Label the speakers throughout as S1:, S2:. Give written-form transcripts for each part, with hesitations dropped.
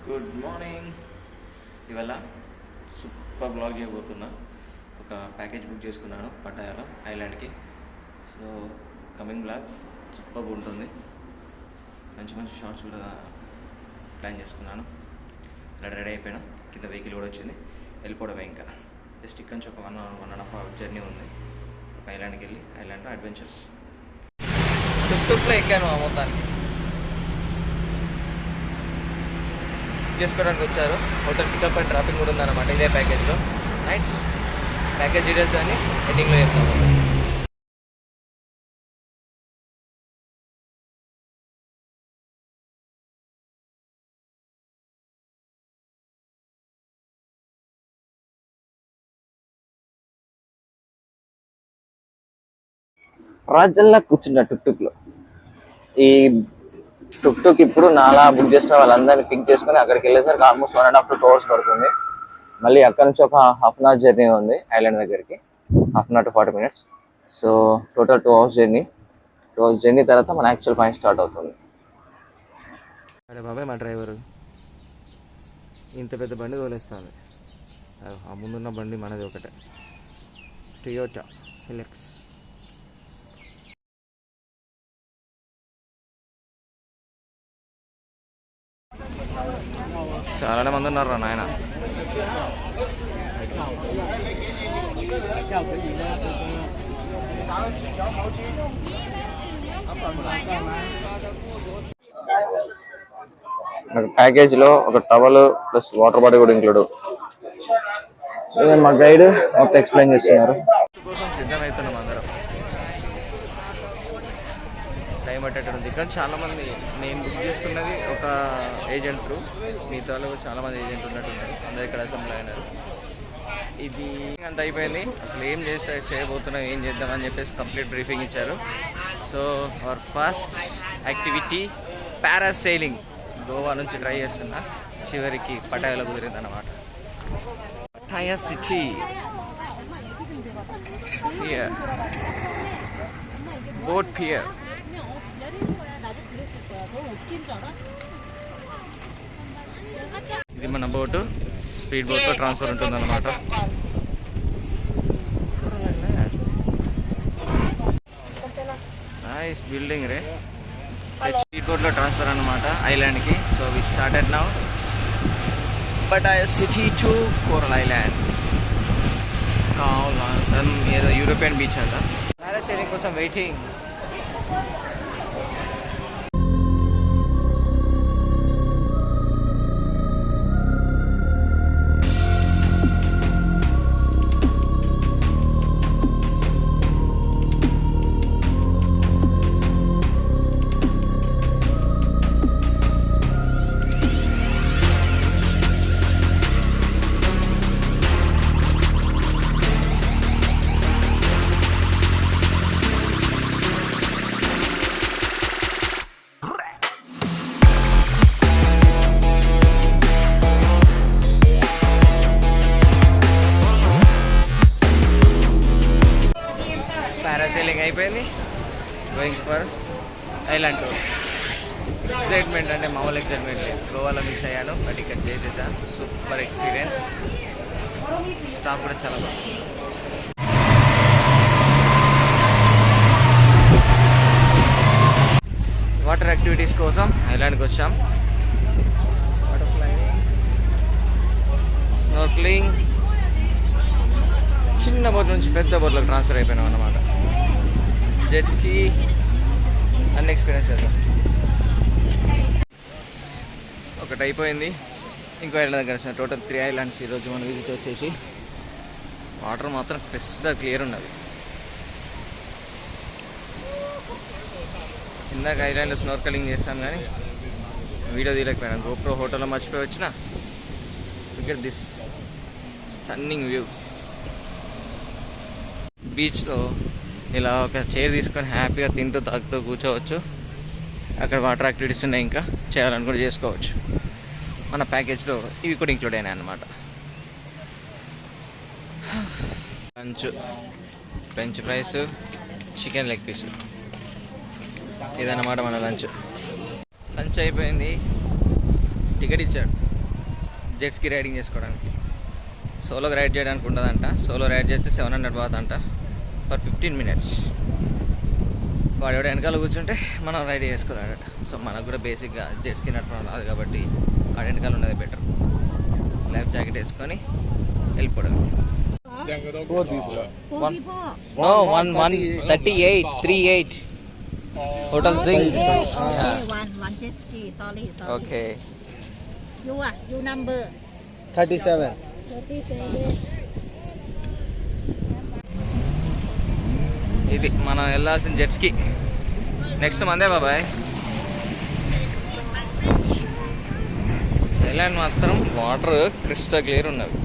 S1: Good morning. ఇవాళ super blog చేయబోతున్నా. ఒక package book చేసుకున్నాను పటాయాలో ఐలాండ్కి. సో కమింగ్ బ్లాగ్ సూపర్ ఉంటుంది. మంచి మంచి షార్ట్స్ కూడా ప్లాన్ చేసుకున్నాను. ఇలా రెడీ అయిపోయినా, కింద వెహికల్ కూడా వచ్చింది, వెళ్ళిపోవడమే. ఇంకా జస్ట్ ఇక్కడ నుంచి ఒక 1.5 hour జర్నీ ఉంది. ఒక ఐలాండ్కి వెళ్ళి ఐలాండ్లో అడ్వెంచర్స్ టుక్టుక్లో ఎక్కాను. మొత్తానికి చేసుకోవడానికి వచ్చారు. హోటల్ పికప్ అండ్ డ్రాపింగ్ కూడా ఉందన్నమాట ఇదే ప్యాకేజ్లో. నైస్. ప్యాకేజ్ డీటెయిల్స్ అని ఎండింగ్లో చెప్తాము.
S2: రాజల్లా కూర్చున్న టుక్టుక్లో. ఈ టుక్టుక్ ఇప్పుడు నాలా బుక్ చేసిన వాళ్ళందరినీ పిక్ చేసుకుని అక్కడికి వెళ్ళేసరికి ఆల్మోస్ట్ 1.5 to 2 hours పడుతుంది. మళ్ళీ అక్కడ నుంచి ఒక హాఫ్ అన్ అవర్ జర్నీ ఉంది ఐలాండ్ దగ్గరికి, 1/2 to 40 minutes. So total 2 hours journey. 2 hours journey తర్వాత మన యాక్చువల్ పాయింట్ స్టార్ట్ అవుతుంది.
S1: అరే బాబాయ్, మా డ్రైవరు ఇంత పెద్ద బండి తోలేస్తుంది. ఆ ముందున్న బండి మనది ఒకటే, టొయోటా హిలెక్స్. చాలానే మంది ఉన్నారు రా నాయన.
S2: ప్యాకేజ్ లో ఒక టవల్ ప్లస్ వాటర్ బాటిల్ కూడా ఇంక్లూడ్. మా గైడ్ మొత్తం ఎక్స్ప్లెయిన్ చేస్తున్నారు.
S1: కోసం సిద్ధమవుతున్నాం అందరం. టైం అట్టేటప్పుడు ఇక్కడ చాలా మంది, నేను బుక్ చేసుకున్నది ఒక ఏజెంట్ త్రూ, మిగతా వాళ్ళు చాలా మంది ఏజెంట్ ఉన్నట్టున్నారు. అందరు ఇక్కడ అసెంబ్లీ అయినారు. ఇది అంత అయిపోయింది. అసలు ఏం చేయబోతున్నాం, ఏం చేద్దామని చెప్పేసి కంప్లీట్ బ్రీఫింగ్ ఇచ్చారు. So our first activity parasailing. Goa నుంచి ట్రై చేస్తున్నా, చివరికి పటాయాలో కుదిరింది అన్నమాట. Pattaya city pier, boat pier. ఇది మన బోటు, స్పీడ్ బోట్లో ట్రాన్స్ఫర్ ఉంటుందన్నమాట. నైస్ బిల్డింగ్ రే. స్పీడ్ బోట్లో ట్రాన్స్ఫర్ అన్నమాట ఐలాండ్కి. So we started now Pattaya city to coral island. ఏదో యూరోపియన్ బీచ్ అంట. పారాసైలింగ్ కోసం వెయిటింగ్. పారాసైలింగ్ అయిపోయింది. Going for island tour. Excitement అంటే మామూలు ఎక్సైట్మెంట్ లేదు. గోవాలో మిస్ అయ్యాను, బట్ ఇక్కడ చేసేసాను. Super experience. స్టాఫ్ కూడా చాలా బాగుంది. వాటర్ యాక్టివిటీస్ కోసం ఐలాండ్కి వచ్చాం. Water sliding, snorkelling. చిన్న బోట్ నుంచి పెద్ద బోట్లకు ట్రాన్స్ఫర్ అయిపోయినాం అన్నమాట. జెట్స్కి అన్ని ఎక్స్పీరియన్స్ చేద్దాం. ఒకటి అయిపోయింది, ఇంకో ఐలాండ్ దగ్గర వచ్చిన. టోటల్ 3 islands ఈరోజు మన విజిట్ వచ్చేసి. వాటర్ మాత్రం క్రిస్టల్ క్లియర్ ఉన్నది. ఇందాక ఐలాండ్లో స్నోర్కలింగ్ చేస్తాను కానీ వీడియో తీయలేకపోయాను. గోప్రో హోటల్లో మర్చిపోయి వచ్చిన. ఇక్కడ దిస్ స్టన్నింగ్ వ్యూ. బీచ్లో ఇలా ఒక చైర్ తీసుకొని హ్యాపీగా తింటూ తాగుతూ కూర్చోవచ్చు. అక్కడ వాటర్ యాక్టివిటీస్ ఉన్నాయి, ఇంకా చేయాలని కూడా చేసుకోవచ్చు. మన ప్యాకేజ్లో ఇవి కూడా ఇంక్లూడ్ అయినాయి అన్నమాట. French fries, chicken leg piece. ఇదన్నమాట మన లంచ్. లంచ్ అయిపోయింది. టికెట్ ఇచ్చాడు. జెట్స్కి రైడింగ్ చేసుకోవడానికి. సోలోకి రైడ్ చేయడానికి ఉండదంట. సోలో రైడ్ చేస్తే 700 బాత్ అంట ఫర్ 15 minutes. వాడు ఎవడ వెనకాల కూర్చుంటే మనం రైడ్ చేసుకోరాడట. సో మనకు కూడా బేసిక్గా జెట్స్కి నడపడం రాదు కాబట్టి వాడు వెనకాల ఉన్నది బెటర్. లైఫ్ జాకెట్ వేసుకొని వెళ్ళిపోవడం.
S3: 4 people.
S1: No, 138 Hotel Zing.
S4: One jet ski. Sorry.
S1: Okay.
S4: You number
S3: 37.
S4: 37.
S1: ఇది మనం వెళ్ళాల్సిన జెట్స్కి. నెక్స్ట్ మందే బాబాయ్. ఐలాండ్ మాత్రం వాటర్ క్రిస్టల్ క్లియర్ ఉన్నది.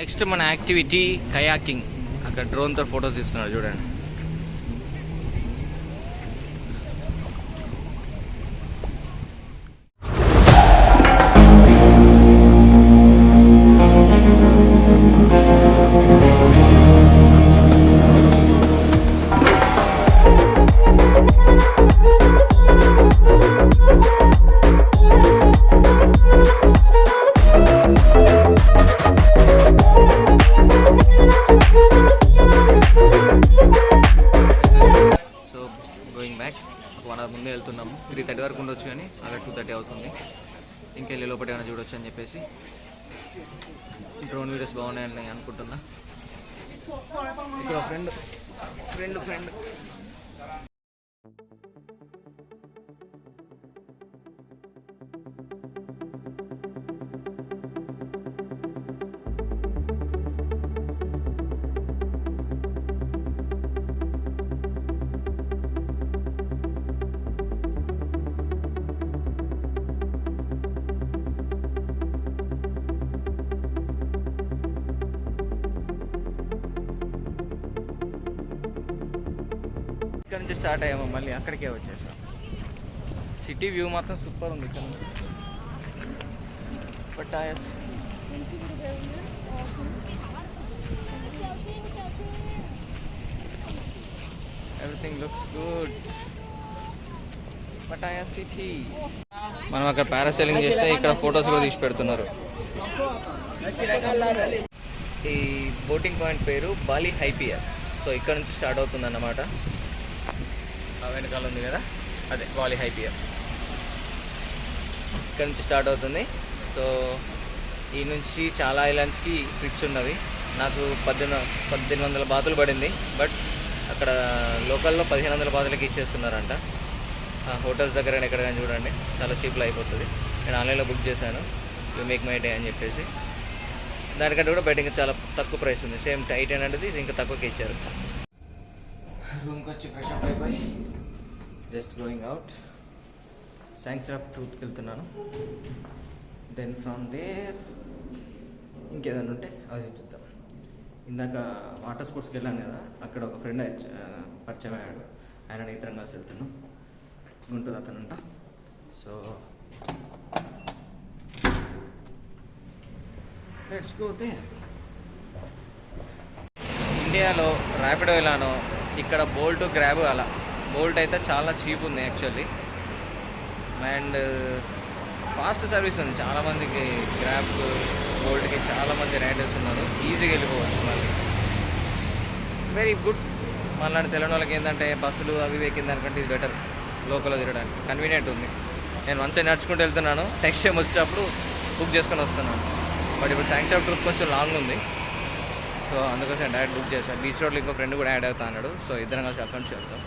S1: నెక్స్ట్ మన యాక్టివిటీ కయాకింగ్. అక్కడ డ్రోన్తో ఫొటోస్ తీస్తున్నారు చూడండి. ముందే వెళ్తున్నాము. 3:30 వరకు ఉండొచ్చు కానీ అక్కడ 2:30 అవుతుంది. ఇంకెళ్ళి లోపల ఏమైనా చూడొచ్చు అని చెప్పేసి డ్రోన్ వీడియోస్ బాగున్నాయని అనుకుంటున్నా. ఇక్కడ ఫ్రెండ్ ఇక్కడ నుంచి స్టార్ట్ అయ్యాము. మళ్ళీ అక్కడికే వచ్చేసాం. సిటీ వ్యూ మాత్రం సూపర్ ఉంది ఇక్కడ నుంచి. Pattaya everything looks good. Pattaya city. మనం అక్కడ పారాసైలింగ్ చేస్తే ఇక్కడ ఫొటోస్ కూడా తీసి పెడుతున్నారు. ఈ బోటింగ్ పాయింట్ పేరు బాలి హై పియర్. సో ఇక్కడ నుంచి స్టార్ట్ అవుతుంది అన్నమాట. వెనకాల ఉంది కదా, అదే బాలి హై పియర్. ఇక్కడ నుంచి స్టార్ట్ అవుతుంది. సో ఈ నుంచి చాలా ఐలాండ్స్కి ట్రిప్స్ ఉన్నవి. నాకు 1800 బాతులు పడింది. బట్ అక్కడ లోకల్లో 1500 బాతులకి ఇచ్చేస్తున్నారంట. హోటల్స్ దగ్గర ఎక్కడ కానీ చూడండి, చాలా చీప్లో అయిపోతుంది. నేను ఆన్లైన్లో బుక్ చేశాను, యూ మేక్ మై డే అని చెప్పేసి. దానికంటే కూడా బయట ఇంకా చాలా తక్కువ ప్రైస్ ఉంది. సేమ్ 800 ఇది ఇంకా తక్కువకి ఇచ్చారు. రూమ్కి వచ్చి ఫ్రెష్ అప్ అయిపోయి just going out. Sanctuary of ట్రూత్కి వెళ్తున్నాను. దెన్ ఫ్రమ్ దేర్ ఇంకేదైనా ఉంటే అది చూద్దాం. ఇందాక వాటర్ స్పోర్ట్స్కి వెళ్ళాను కదా, అక్కడ ఒక ఫ్రెండ్ పరిచయం అయ్యాడు. ఆయన ఇద్దరం కలిసి వెళ్తున్నాం. గుంటూరు అతనంట. So let's go there. ఇండియాలో ర్యాపిడో ఎలానో ఇక్కడ బోల్ట్ గ్రాబ్ అలా. బోల్ట్ అయితే చాలా చీప్ ఉంది యాక్చువల్లీ, అండ్ ఫాస్ట్ సర్వీస్ ఉంది. చాలామందికి గ్రాబ్ బోల్ట్కి చాలామంది రైడర్స్ ఉన్నారు. ఈజీగా వెళ్ళిపోవచ్చు. మళ్ళీ వెరీ గుడ్. మళ్ళీ తెలియని వాళ్ళకి ఏంటంటే బస్సులు అవి ఎక్కిన దానికంటే ఇది బెటర్. లోకల్లో తిరగడానికి కన్వీనియంట్ ఉంది. నేను మంచిగా నడుచుకుంటూ వెళ్తున్నాను. నెక్స్ట్ టైం వచ్చేటప్పుడు బుక్ చేసుకొని వస్తున్నాను. బట్ ఇప్పుడు శాంక్చురీ ఆఫ్ ట్రూత్ కొంచెం లాంగ్ ఉంది. సో అందుకోసం డైరెక్ట్ బుక్ చేశాను. బీచ్ రోడ్లో ఇంకో ఫ్రెండ్ కూడా యాడ్ అవుతా అన్నాడు. సో ఇద్దరం కలిసి అక్కడి నుంచి వెళ్తాం.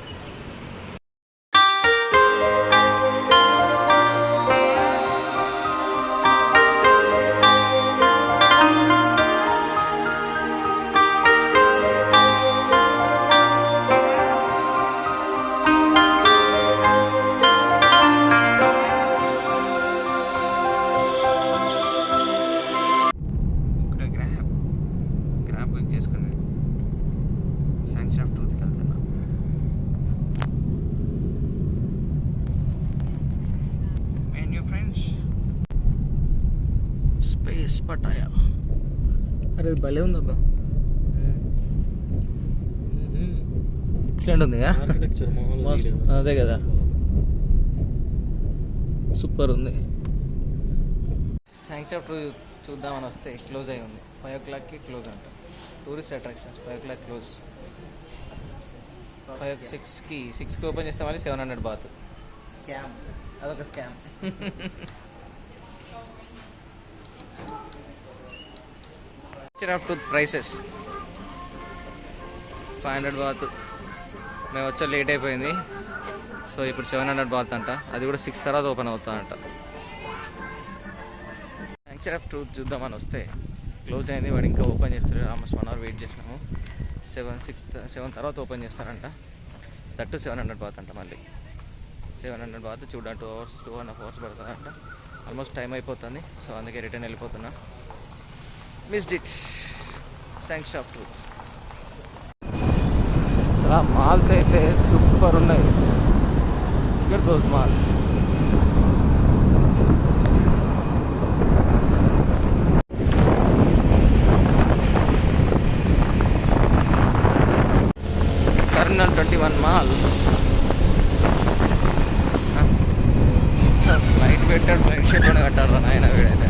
S1: Yes Pattaya. అరే భలే ఉందబ్బా, ఎక్సలెంట్ ఉంది
S3: ఆర్కిటెక్చర్
S1: అదే కదా, సూపర్ ఉంది. థ్యాంక్స్ ఆఫ్ చూద్దామని వస్తే క్లోజ్ అయి ఉంది. 5 o'clockకి క్లోజ్ అంట. Tourist attractions 5 o'clock close. 6కి ఓపెన్ చేస్తే మళ్ళీ 700 బాత్. స్కామ్, అదొక స్కామ్. ఆఫ్ టూత్ ప్రైసెస్ 500 బాత్. మేము వచ్చే లేట్ అయిపోయింది, సో ఇప్పుడు 700 బాత్ అంట. అది కూడా 6 తర్వాత ఓపెన్ అవుతా అంట. థ్యాంక్స్ ఆఫ్ ట్రూత్ చూద్దామని వస్తే క్లోజ్ అయింది. వాడు ఇంకా ఓపెన్ చేస్తారు. ఆల్మోస్ట్ 1 hour వెయిట్ చేసినాము. 7 తర్వాత ఓపెన్ చేస్తారంట. దట్టు 700 బాత్ అంట. మళ్ళీ 700 బాత్ చూడ 2 hours 2.5 hours పడుతుందంట. ఆల్మోస్ట్ టైం అయిపోతుంది, సో అందుకే రిటర్న్ వెళ్ళిపోతున్నా. Missed it. Thanks of truth. అసలు మాల్స్ అయితే సూపర్ ఉన్నాయి. ఇక్కడ those malls terminal 21 mall. Flight పెట్టాడు, ఫ్లైట్ షేప్ అని కట్టాడు నాయన వీడైతే.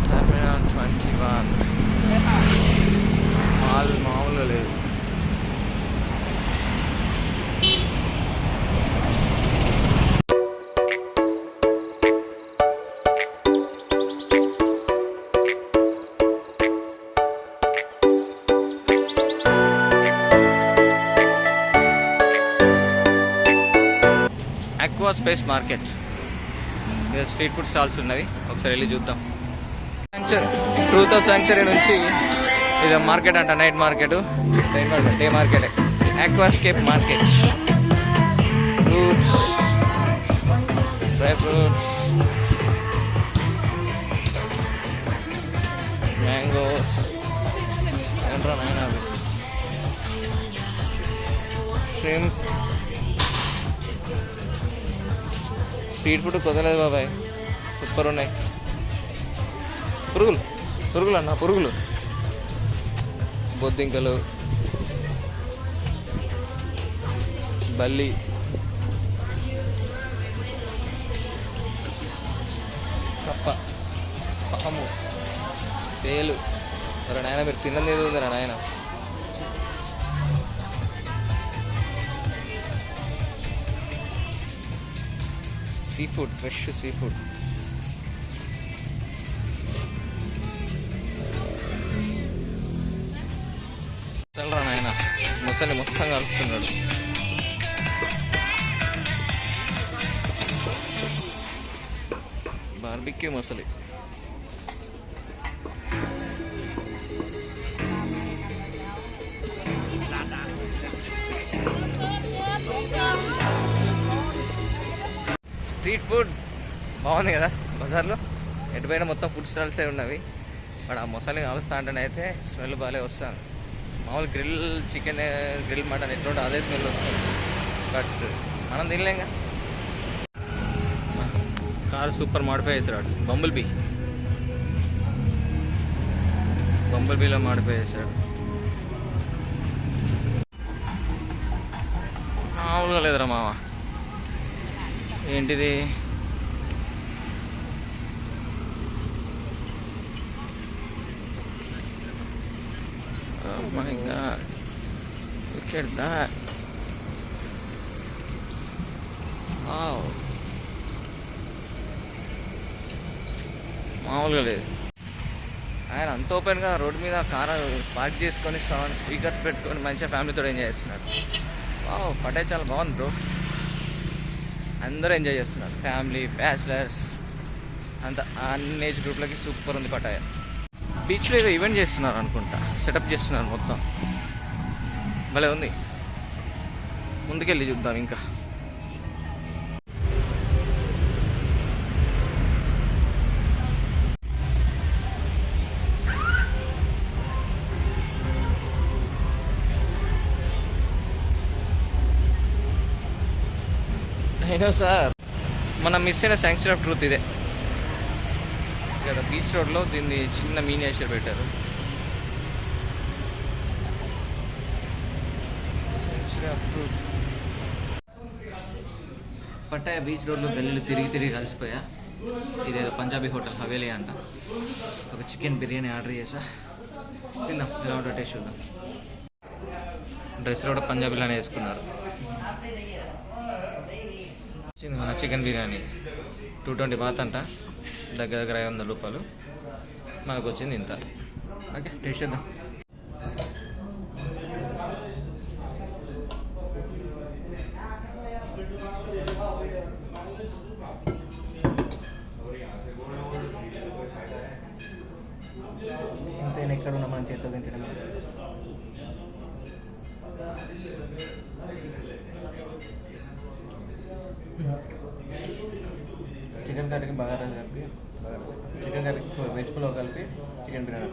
S1: టర్మినల్ 21 మాల్ మామూలుగా లేదు. Aqua space market. ఇక్కడ స్ట్రీట్ ఫుడ్ స్టాల్స్ ఉన్నవి, ఒకసారి వెళ్ళి చూద్దాం. ట్రూత్ ఆఫ్ శాంక్చురీ నుంచి ఇది మార్కెట్ అంట, night market, day market. Aquascape market. Fruits, dry fruits, mangoes, ఏంట్రా నాయన అవి, షింప్. స్ట్రీట్ ఫుడ్ కుదరలేదు బాబాయ్, సూపర్ ఉన్నాయి. పురుగులు అన్న, పురుగులు, బొద్దింకలు, బల్లి, కప్ప, పాము, తేలు. మరి నాయన మీరు తిన్నది ఏదో ఉంది నాయన. Sea food, fresh sea food. తెలరా నాయన, ముసలి మొత్తం కలుస్తున్నాడు. బార్బిక్యూ ముసలి. స్ట్రీట్ ఫుడ్ బాగుంది కదా బజార్లో. ఎటుపోయినా మొత్తం ఫుడ్ స్టాల్సే ఉన్నవి. బట్ ఆ మొసలి కలుస్తా అంటేనే అయితే స్మెల్ బాగా వస్తుంది. మామూలు గ్రిల్ చికెన్, గ్రిల్ మటన్ ఎట్లుంటే అదే స్మెల్ వస్తుంది. బట్ మనం తినలేంగా. కారు సూపర్ మాడిఫై చేశాడు. బంబుల్ బీలో మాడిఫై చేశాడు. మామూలుగా లేదురా మామ. ఏంటిది? Oh my god, look at that. Wow, మామూలుగా లేదు. ఆయన అంత ఓపెన్గా రోడ్డు మీద కారు పార్క్ చేసుకొని సౌండ్ స్పీకర్స్ పెట్టుకొని మంచిగా ఫ్యామిలీతో ఎంజాయ్ చేస్తున్నారు. వావ్, పటాయ్ చాలా బాగుంది బ్రో. అందరూ ఎంజాయ్ చేస్తున్నారు, ఫ్యామిలీ, బ్యాచిలర్స్, అంత అన్ని ఏజ్ గ్రూప్లకి సూపర్ ఉంది పటాయ. బీచ్లో ఏదో ఈవెంట్ చేస్తున్నారు అనుకుంటా, సెటప్ చేస్తున్నారు మొత్తం. భలే ఉంది. ముందుకెళ్ళి చూద్దాం ఇంకా. డైనోసార్ మనం మిస్ అయిన శాంక్చురీ ఆఫ్ ట్రూత్ ఇదే. ఇక్కడ బీచ్ రోడ్లో దీన్ని చిన్న మీనియేచర్ పెట్టారు. Sanctuary of truth. పట్టాయ బీచ్ రోడ్లో గల్లీలు తిరిగి కలిసిపోయా. ఇదేదో పంజాబీ హోటల్ హవేలీ అంట. ఒక చికెన్ బిర్యానీ ఆర్డర్ చేసా. తిందాం, ఎలా ఉంటుందో టేస్ట్ చూద్దాం. డ్రెస్ కూడా పంజాబీలోనే వేసుకున్నారు. మన చికెన్ బిర్యానీ 220 బాత్ అంట, దగ్గర 500 రూపాయలు. మనకు వచ్చింది ఇంత. ఓకే, టేస్ట్ చేద్దాం. ఇంతైనా ఎక్కడ ఉన్నా మనం చేతితో తింటడం. చికెన్ కర్రీకి బాగా కలిపి, చికెన్ కర్రీకి వెజ్ పులావ్ కలిపి చికెన్ బిర్యానీ.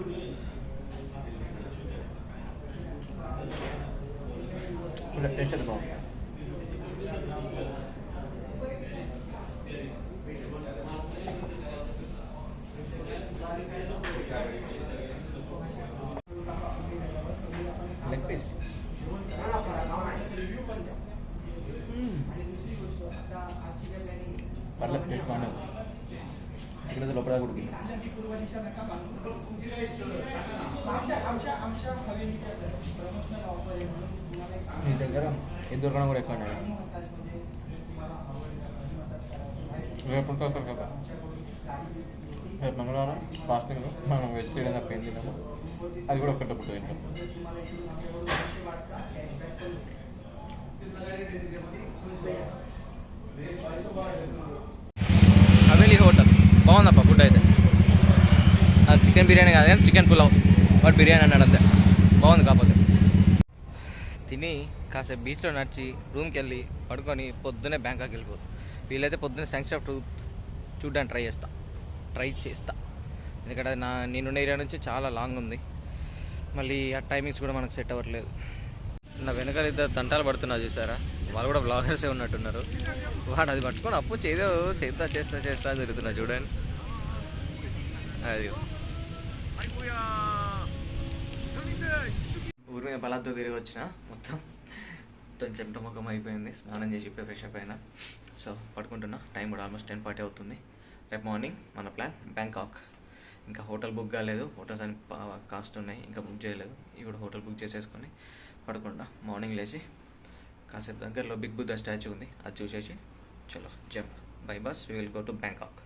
S1: ఇప్పుడు టేస్ట్ అయితే బాగుంది. లెగ్ పీస్ పర్లేదు, టేస్ట్ బాగానే ఉంది. చికెన్ అయితే లోపల ఉడికి. మీ దగ్గర ఇది దొరకడం కూడా ఎక్కువ. రేపు కదా, రేపు మంగళవారం ఫాస్టింగ్, మనం వెజ్ చేయడం తప్ప ఏం తిన్నాము. అది కూడా ఒకటి తింటాం. హవేలీ హోటల్ బాగుందప్ప. ఫుడ్ అయితే అది చికెన్ బిర్యానీ కాదు కానీ చికెన్ పులావ్, వాడు బిర్యానీ అన్నాడు అంతే. బాగుంది. కాకపోతే తిని కాసేపు బీచ్లో నడిచి రూమ్కి వెళ్ళి పడుకొని పొద్దున్నే బ్యాంకాక్ వెళ్ళిపోదు. వీళ్ళైతే పొద్దున్నే శాంక్చురీ ఆఫ్ ట్రూత్ చూడడానికి ట్రై చేస్తా. ఎందుకంటే నేనున్న ఏరియా నుంచి చాలా లాంగ్ ఉంది. మళ్ళీ ఆ టైమింగ్స్ కూడా మనకు సెట్ అవ్వట్లేదు. నా వెనకాల ఇద్దరు తంటాలు పడుతున్నారు చూసారా, వాళ్ళు కూడా బ్లాగర్సే ఉన్నట్టున్నారు. వాడు అది పట్టుకొని అప్పు చేస్తా తిరుగుతున్నా చూడండి. అది ఊరి మీద బలాతో తిరిగి వచ్చిన మొత్తం చెమట ముఖం అయిపోయింది. స్నానం చేసి ఇప్పుడే ఫ్రెష్ అప్ అయినా. సో పడుకుంటున్నా. టైం కూడా ఆల్మోస్ట్ 10:40 అవుతుంది. రేపు మార్నింగ్ మన ప్లాన్ బ్యాంకాక్. ఇంకా హోటల్ బుక్ కాలేదు, హోటల్స్ అని కాస్ట్ ఉన్నాయి, ఇంకా బుక్ చేయలేదు. ఇప్పుడు హోటల్ బుక్ చేసేసుకొని పడుకుంటా. మార్నింగ్ లేచి కాసేపు దగ్గరలో బిగ్ బుద్ధ స్టాచ్యూ ఉంది, అది చూసేసి చలో jump by bus we will go to Bangkok.